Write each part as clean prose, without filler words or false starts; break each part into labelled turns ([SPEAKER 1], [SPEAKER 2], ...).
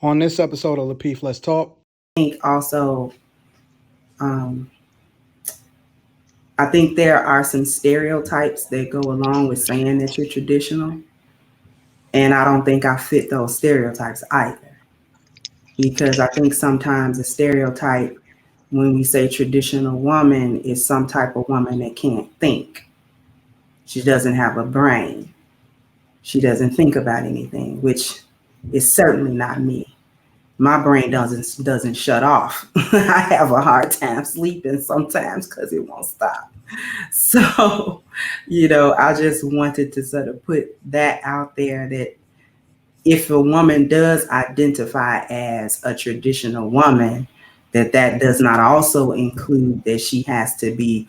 [SPEAKER 1] On this episode of Lapeef, Let's Talk.
[SPEAKER 2] think also, um, I think there are some stereotypes that go along with saying that you're traditional. And I don't think I fit those stereotypes either. Because I think sometimes a stereotype, when we say traditional woman, is some type of woman that can't think. She doesn't have a brain. She doesn't think about anything, which is certainly not me. My brain doesn't shut off. I have a hard time sleeping sometimes because it won't stop. So, I just wanted to sort of put that out there that if a woman does identify as a traditional woman, that does not also include that she has to be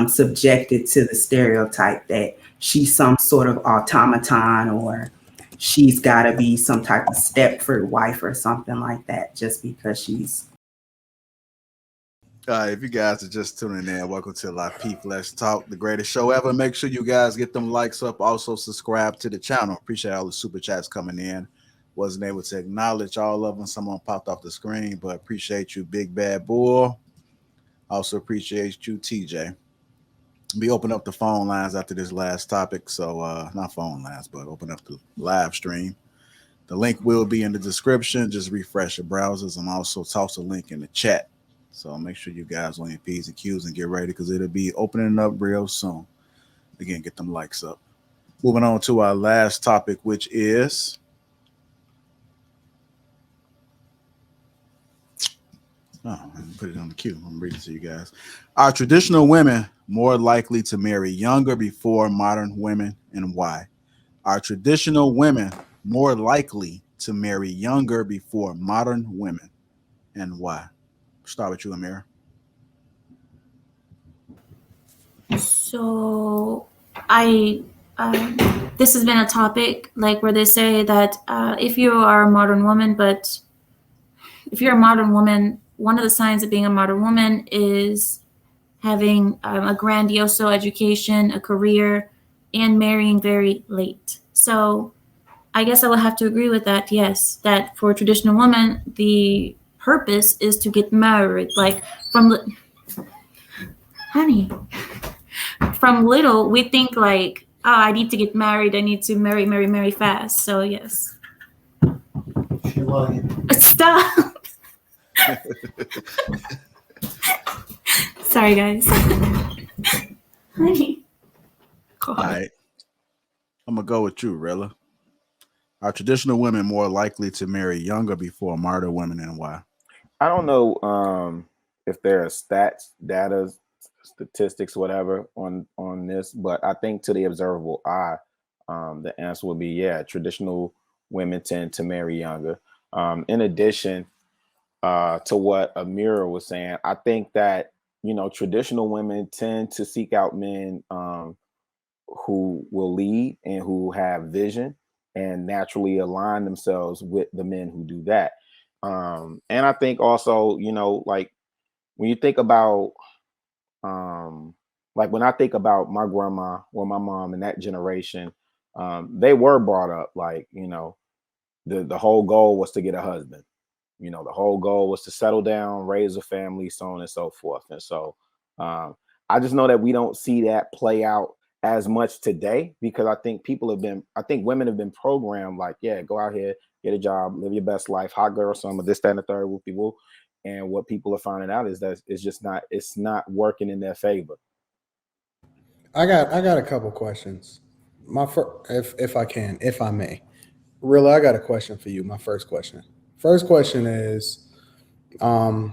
[SPEAKER 2] subjected to the stereotype that she's some sort of automaton or she's got to be some type of Stepford wife or something like that just because she's.
[SPEAKER 3] If you guys are just tuning in, welcome to Lapeef Let's Talk, the greatest show ever. Make sure you guys get them likes up. Also, subscribe to the channel. Appreciate all the super chats coming in. Wasn't able to acknowledge all of them. Someone popped off the screen, but appreciate you, Big Bad Bull. Also appreciate you, TJ. We open up the phone lines after this last topic. So, not phone lines, but open up the live stream. The link will be in the description. Just refresh your browsers and also toss a link in the chat. So make sure you guys on your P's and Q's and get ready because it'll be opening up real soon. Again, get them likes up. Moving on to our last topic, which is put it on the queue. I'm reading to you guys. Are traditional women more likely to marry younger before modern women, and why? Are traditional women more likely to marry younger before modern women, and why? Start with you, Amira.
[SPEAKER 4] So this has been a topic like where they say that if you are a modern woman, but if you're a modern woman, one of the signs of being a modern woman is having a grandiose education, a career, and marrying very late. So I guess I would have to agree with that. Yes, that for a traditional woman, the purpose is to get married. Like honey, from little, we think like, oh, I need to get married. I need to marry fast. So yes. Stop. Sorry, guys. Honey.
[SPEAKER 3] All right. I'm going to go with you, Rilla. Are traditional women more likely to marry younger before modern women, and why?
[SPEAKER 5] I don't know if there are stats, data, statistics, whatever on this, but I think to the observable eye, the answer would be yeah. Traditional women tend to marry younger. In addition to what Amira was saying, I think that traditional women tend to seek out men who will lead and who have vision and naturally align themselves with the men who do that. And I think also, like when you think about like when I think about my grandma or my mom and that generation, they were brought up like, the whole goal was to get a husband. The whole goal was to settle down, raise a family, so on and so forth. And so I just know that we don't see that play out as much today because I think women have been programmed like, yeah, go out here, get a job, live your best life, hot girl summer, this, that, and the third, whoopie whoop. And what people are finding out is that it's not working in their favor.
[SPEAKER 1] I got a couple questions. If I may. Really, I got a question for you. My first question. First question is, I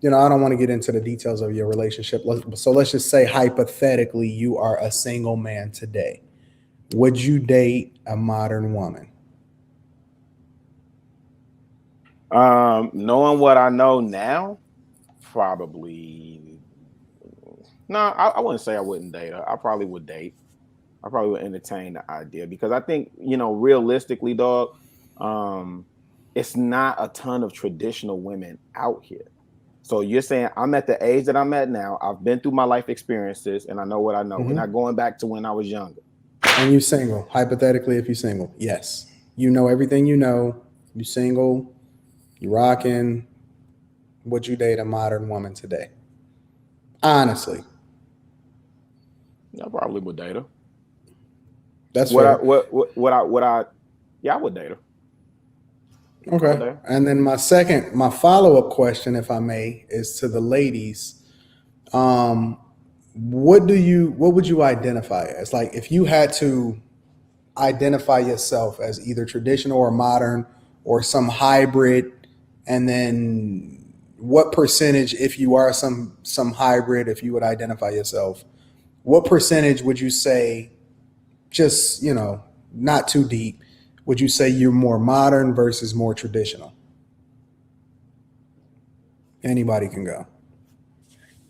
[SPEAKER 1] don't want to get into the details of your relationship. So let's just say hypothetically you are a single man today. Would you date a modern woman?
[SPEAKER 5] Knowing what I know now, probably no. I wouldn't say I wouldn't date her. I probably would date. I probably would entertain the idea because I think realistically, dog, it's not a ton of traditional women out here. So you're saying I'm at the age that I'm at now. I've been through my life experiences and I know what I know. Mm-hmm. We're not going back to when I was younger.
[SPEAKER 1] And you single, hypothetically, if you're single, yes. You know everything you know. You single. You rocking? Would you date a modern woman today? Honestly,
[SPEAKER 5] I probably would date her.
[SPEAKER 1] that's
[SPEAKER 5] What I
[SPEAKER 1] fair.
[SPEAKER 5] yeah, I would date her.
[SPEAKER 1] Okay.
[SPEAKER 5] Okay.
[SPEAKER 1] And then my follow-up question, if I may, is to the ladies. Um, what would you identify as? Like, if you had to identify yourself as either traditional or modern or some hybrid, and then what percentage, if you are some hybrid, if you would identify yourself, what percentage would you say, just, not too deep, would you say you're more modern versus more traditional? Anybody can go.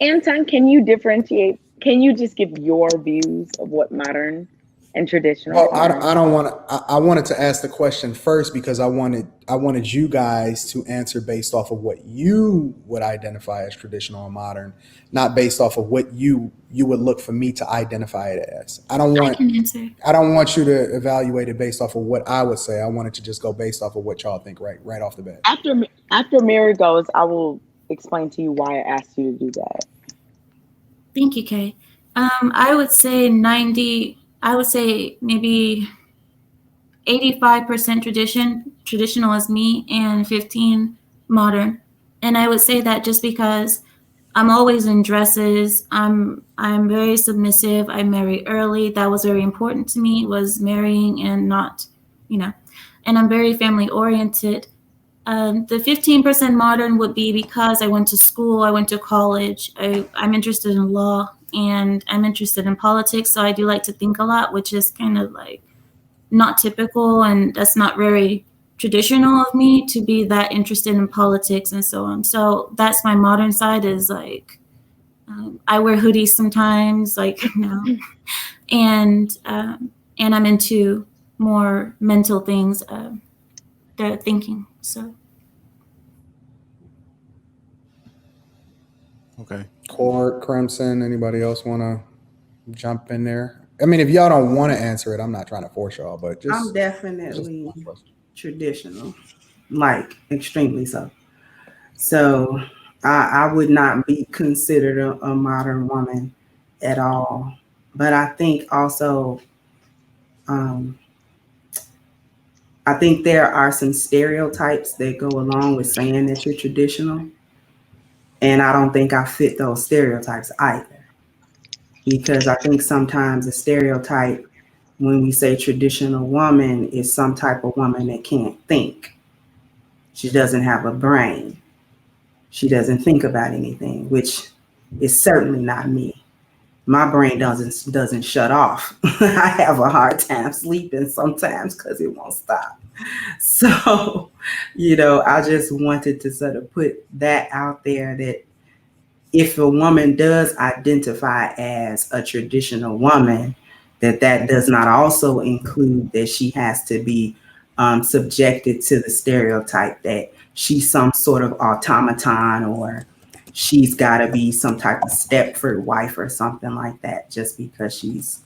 [SPEAKER 6] Anton, can you differentiate? Can you just give your views of what modern and traditional
[SPEAKER 1] Well,
[SPEAKER 6] are?
[SPEAKER 1] I don't want to. I wanted to ask the question first because I wanted you guys to answer based off of what you would identify as traditional and modern, not based off of what you would look for me to identify it as. I don't
[SPEAKER 4] I can answer.
[SPEAKER 1] want you to evaluate it based off of what I would say. I wanted to just go based off of what y'all think right off the bat.
[SPEAKER 6] After Mary goes, I will explain to you why I asked you to do that.
[SPEAKER 4] Thank you, Kay. I would say 90. I would say maybe 85% traditional is me, and 15 modern. And I would say that just because I'm always in dresses. I'm very submissive. I marry early. That was very important to me, was marrying and not, and I'm very family oriented. The 15% modern would be because I went to school, I went to college. I'm interested in law and I'm interested in politics. So I do like to think a lot, which is kind of like not typical, and that's not very traditional of me to be that interested in politics and so on. So that's my modern side, is like I wear hoodies sometimes, like and I'm into more mental things, the thinking. So
[SPEAKER 3] Okay.
[SPEAKER 1] Court, Crimson, anybody else want to jump in there? I mean, if y'all don't want to answer it, I'm not trying to force y'all, but just
[SPEAKER 2] I'm definitely traditional, like extremely so. So I would not be considered a modern woman at all. But I think also, I think there are some stereotypes that go along with saying that you're traditional. And I don't think I fit those stereotypes either. Because I think sometimes a stereotype, when we say traditional woman, is some type of woman that can't think. She doesn't have a brain. She doesn't think about anything, which is certainly not me. My brain doesn't shut off. I have a hard time sleeping sometimes because it won't stop. So, I just wanted to sort of put that out there, that if a woman does identify as a traditional woman, that does not also include that she has to be subjected to the stereotype that she's some sort of automaton, or she's got to be some type of Stepford wife or something like that, just because she's